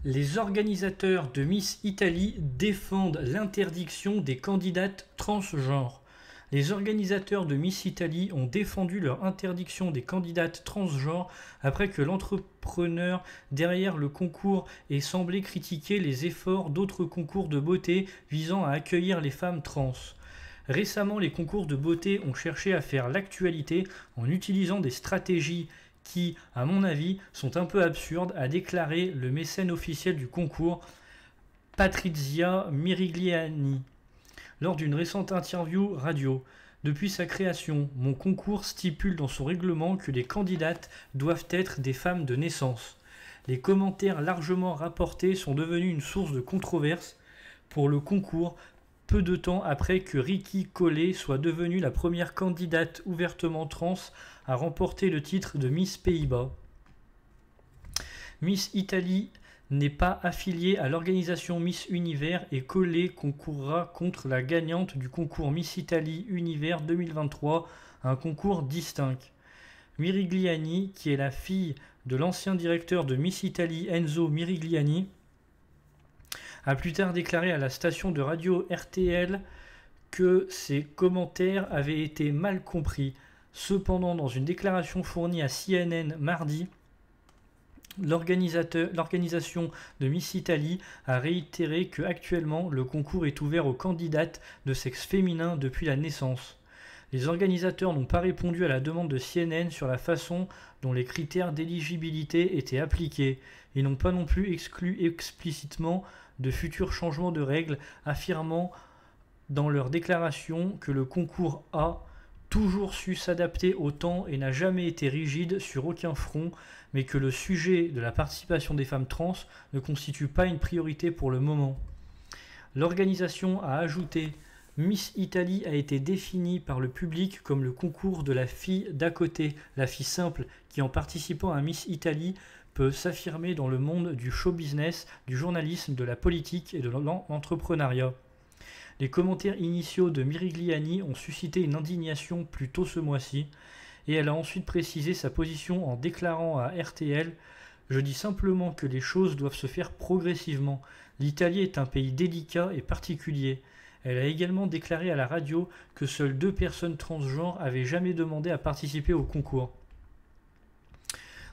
Les organisateurs de Miss Italie défendent l'interdiction des candidates transgenres. Les organisateurs de Miss Italie ont défendu leur interdiction des candidates transgenres après que l'entrepreneur derrière le concours ait semblé critiquer les efforts d'autres concours de beauté visant à accueillir les femmes trans. Récemment, les concours de beauté ont cherché à faire l'actualité en utilisant des stratégies qui, à mon avis, sont un peu absurdes, a déclaré le mécène officiel du concours, Patrizia Mirigliani, lors d'une récente interview radio. Depuis sa création, mon concours stipule dans son règlement que les candidates doivent être des femmes de naissance. Les commentaires largement rapportés sont devenus une source de controverse pour le concours, peu de temps après que Ricky Collet soit devenue la première candidate ouvertement trans à remporter le titre de Miss Pays-Bas. Miss Italie n'est pas affiliée à l'organisation Miss Univers et Collet concourra contre la gagnante du concours Miss Italie Univers 2023, un concours distinct. Mirigliani, qui est la fille de l'ancien directeur de Miss Italie Enzo Mirigliani, a plus tard déclaré à la station de radio RTL que ses commentaires avaient été mal compris. Cependant, dans une déclaration fournie à CNN mardi, l'organisation de Miss Italie a réitéré que actuellement le concours est ouvert aux candidates de sexe féminin depuis la naissance. Les organisateurs n'ont pas répondu à la demande de CNN sur la façon dont les critères d'éligibilité étaient appliqués. Ils n'ont pas non plus exclu explicitement de futurs changements de règles, affirmant dans leur déclaration que le concours a toujours su s'adapter au temps et n'a jamais été rigide sur aucun front, mais que le sujet de la participation des femmes trans ne constitue pas une priorité pour le moment. L'organisation a ajouté: Miss Italie a été définie par le public comme le concours de la fille d'à côté, la fille simple, qui en participant à Miss Italie peut s'affirmer dans le monde du show business, du journalisme, de la politique et de l'entrepreneuriat. Les commentaires initiaux de Mirigliani ont suscité une indignation plus tôt ce mois-ci, et elle a ensuite précisé sa position en déclarant à RTL: Je dis simplement que les choses doivent se faire progressivement. L'Italie est un pays délicat et particulier. Elle a également déclaré à la radio que seules 2 personnes transgenres avaient jamais demandé à participer au concours.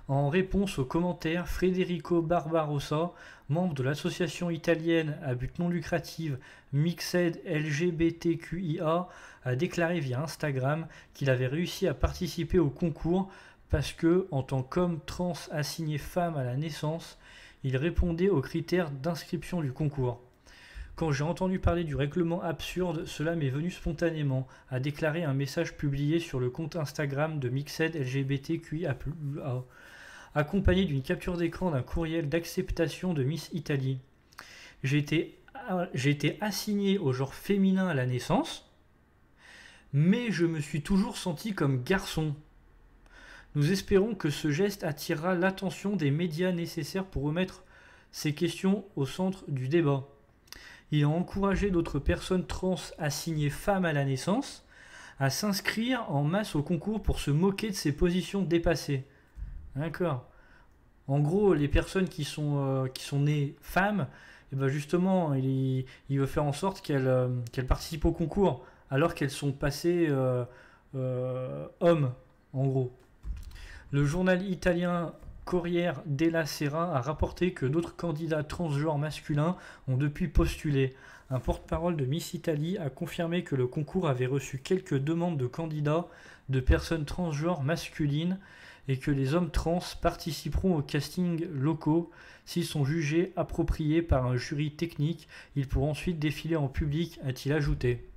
En réponse aux commentaires, Federico Barbarossa, membre de l'association italienne à but non lucratif Mixed LGBTQIA, a déclaré via Instagram qu'il avait réussi à participer au concours parce que, en tant qu'homme trans assigné femme à la naissance, il répondait aux critères d'inscription du concours. Quand j'ai entendu parler du règlement absurde, cela m'est venu spontanément, a déclaré un message publié sur le compte Instagram de Mixed LGBTQIA+, accompagné d'une capture d'écran d'un courriel d'acceptation de Miss Italie. J'ai été assigné au genre féminin à la naissance, mais je me suis toujours senti comme garçon. Nous espérons que ce geste attirera l'attention des médias nécessaires pour remettre ces questions au centre du débat. Il a encouragé d'autres personnes trans assignées femmes à la naissance à s'inscrire en masse au concours pour se moquer de ces positions dépassées. D'accord. En gros, les personnes qui sont nées femmes, et ben justement, il veut faire en sorte qu'elles participent au concours, alors qu'elles sont passées hommes, en gros. Le journal italien Corriere della Sera a rapporté que d'autres candidats transgenres masculins ont depuis postulé. Un porte-parole de Miss Italie a confirmé que le concours avait reçu quelques demandes de candidats de personnes transgenres masculines et que les hommes trans participeront aux castings locaux. S'ils sont jugés appropriés par un jury technique, ils pourront ensuite défiler en public, a-t-il ajouté.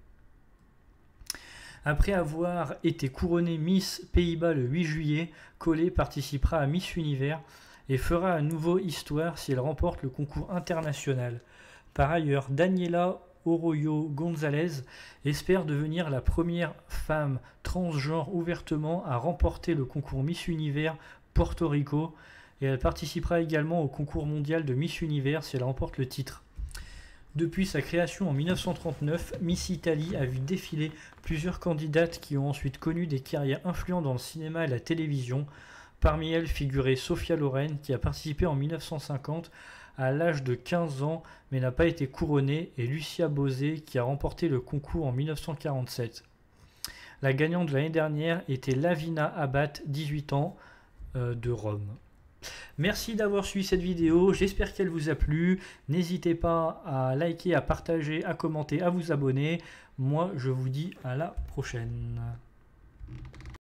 Après avoir été couronnée Miss Pays-Bas le 8 juillet, Collet participera à Miss Univers et fera à nouveau histoire si elle remporte le concours international. Par ailleurs, Daniela Oroyo González espère devenir la première femme transgenre ouvertement à remporter le concours Miss Univers Porto Rico et elle participera également au concours mondial de Miss Univers si elle remporte le titre. Depuis sa création en 1939, Miss Italie a vu défiler plusieurs candidates qui ont ensuite connu des carrières influentes dans le cinéma et la télévision. Parmi elles figurait Sophia Loren qui a participé en 1950 à l'âge de 15 ans mais n'a pas été couronnée, et Lucia Bosé qui a remporté le concours en 1947. La gagnante de l'année dernière était Lavina Abad, 18 ans, de Rome. Merci d'avoir suivi cette vidéo, j'espère qu'elle vous a plu. N'hésitez pas à liker, à partager, à commenter, à vous abonner. Moi, je vous dis à la prochaine.